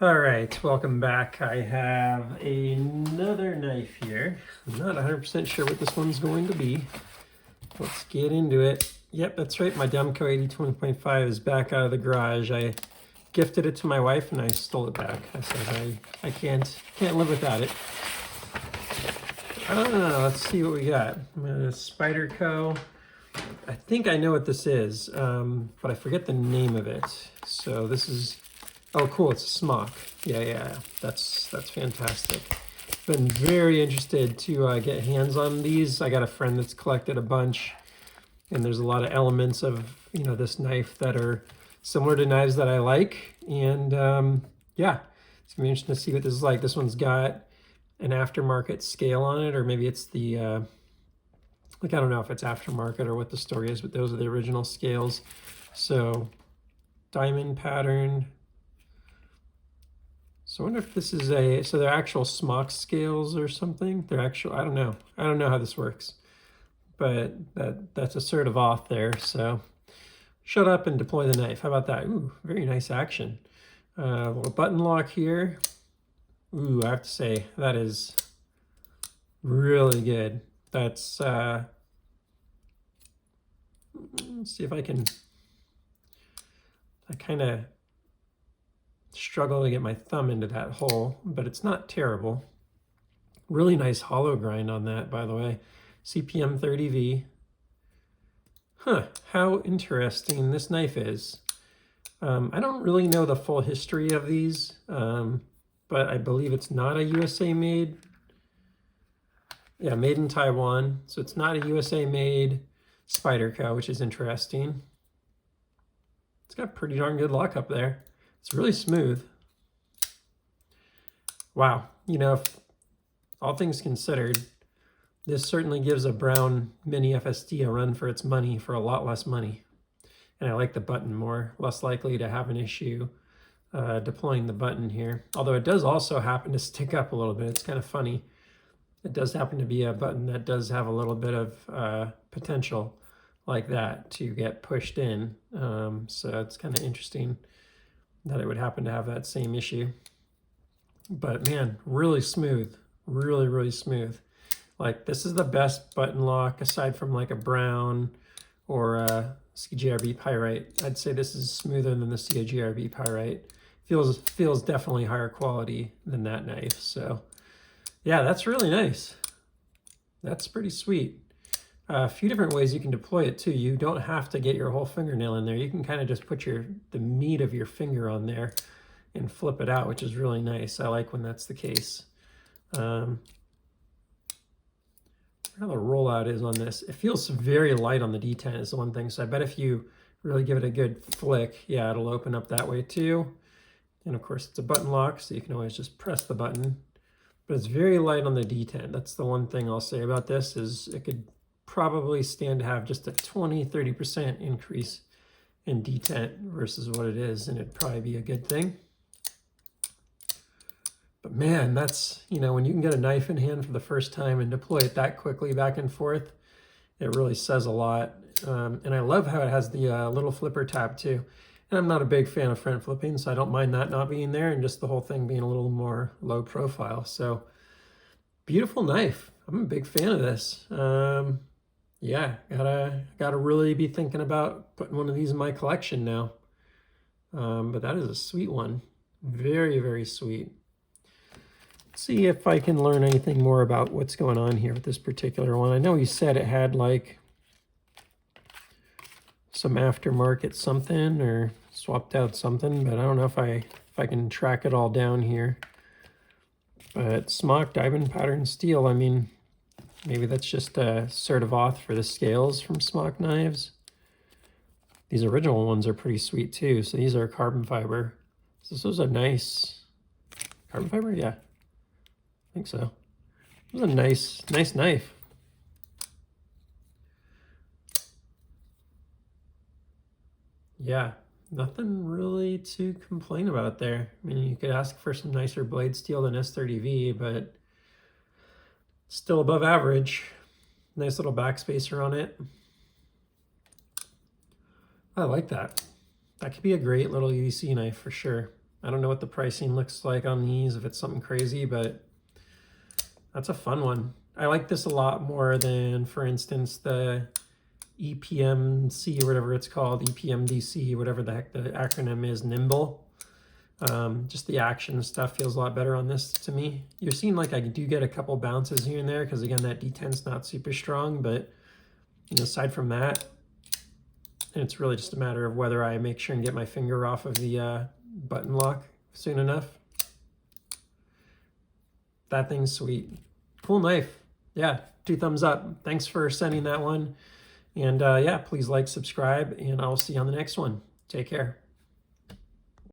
All right, welcome back. I have another knife here. I'm not 100% sure what this one's going to be. Let's get into it. Yep, that's right. My Demco 8020.5 is back out of the garage. I gifted it to my wife and I stole it back. I said I can't live without it. Let's see what we got. Spyderco. I think I know what this is, but I forget the name of it. So this is, oh cool, it's a smock. Yeah, that's fantastic. Been very interested to get hands on these. I got a friend that's collected a bunch, and there's a lot of elements of this knife that are similar to knives that I like, and yeah, it's gonna be interesting to see what this is like. This one's got an aftermarket scale on it, or maybe it's the like, I don't know if it's aftermarket or what the story is, but those are the original scales. So diamond pattern. So I wonder if this is so they're actual smock scales or something. They're actual, I don't know. I don't know how this works, but that's assertive off there. So shut up and deploy the knife. How about that? Ooh, very nice action. A little button lock here. Ooh, I have to say that is really good. That's, let's see if I kind of struggle to get my thumb into that hole, but it's not terrible. Really nice hollow grind on that, by the way. CPM 30V. Huh, how interesting this knife is. I don't really know the full history of these, but I believe it's not a USA made. Yeah, made in Taiwan. So it's not a USA made Spyderco, which is interesting. It's got pretty darn good luck up there. It's really smooth. Wow, if all things considered, this certainly gives a brown mini FSD a run for its money for a lot less money. And I like the button more, less likely to have an issue deploying the button here. Although it does also happen to stick up a little bit. It's kind of funny. It does happen to be a button that does have a little bit of potential like that to get pushed in. So it's kind of interesting that it would happen to have that same issue. But man, really smooth, really smooth. Like, this is the best button lock aside from like a Brown or a CGRB Pyrite. I'd say this is smoother than the CGRB Pyrite. Feels definitely higher quality than that knife. So yeah, that's really nice. That's pretty sweet. A few different ways you can deploy it too. You don't have to get your whole fingernail in there. You can kind of just put the meat of your finger on there and flip it out, which is really nice. I like when that's the case. How the rollout is on this. It feels very light on the D10 is the one thing. So I bet if you really give it a good flick, yeah, it'll open up that way too. And of course it's a button lock, so you can always just press the button. But it's very light on the D10. That's the one thing I'll say about this, is it could probably stand to have just a 20-30% increase in detent versus what it is, and it'd probably be a good thing. But man, that's, when you can get a knife in hand for the first time and deploy it that quickly back and forth, it really says a lot. And I love how it has the little flipper tab too. And I'm not a big fan of front flipping, so I don't mind that not being there, and just the whole thing being a little more low profile. So beautiful knife. I'm a big fan of this. Yeah, gotta really be thinking about putting one of these in my collection now. But that is a sweet one. Very sweet. Let's see if I can learn anything more about what's going on here with this particular one. I know he said it had like some aftermarket something or swapped out something, but I don't know if I can track it all down here. But Smock diamond pattern steel, I mean, maybe that's just a sort of auth for the scales from Smock knives. These original ones are pretty sweet too. So these are carbon fiber. So this was a nice carbon fiber, yeah, I think so. It was a nice knife. Yeah, nothing really to complain about there. I mean, you could ask for some nicer blade steel than S30V, but still above average. Nice little backspacer on it. I like that. That could be a great little EDC knife for sure. I don't know what the pricing looks like on these, if it's something crazy, but that's a fun one. I like this a lot more than, for instance, the EPMC or whatever it's called, EPMDC, whatever the heck the acronym is, Nimble. Just the action stuff feels a lot better on this to me. You're seeing like I do get a couple bounces here and there because again that D10's not super strong, but you know, aside from that, and it's really just a matter of whether I make sure and get my finger off of the button lock soon enough. That thing's sweet. Cool knife. Yeah, 2 thumbs up. Thanks for sending that one. And yeah, please like, subscribe, and I'll see you on the next one. Take care.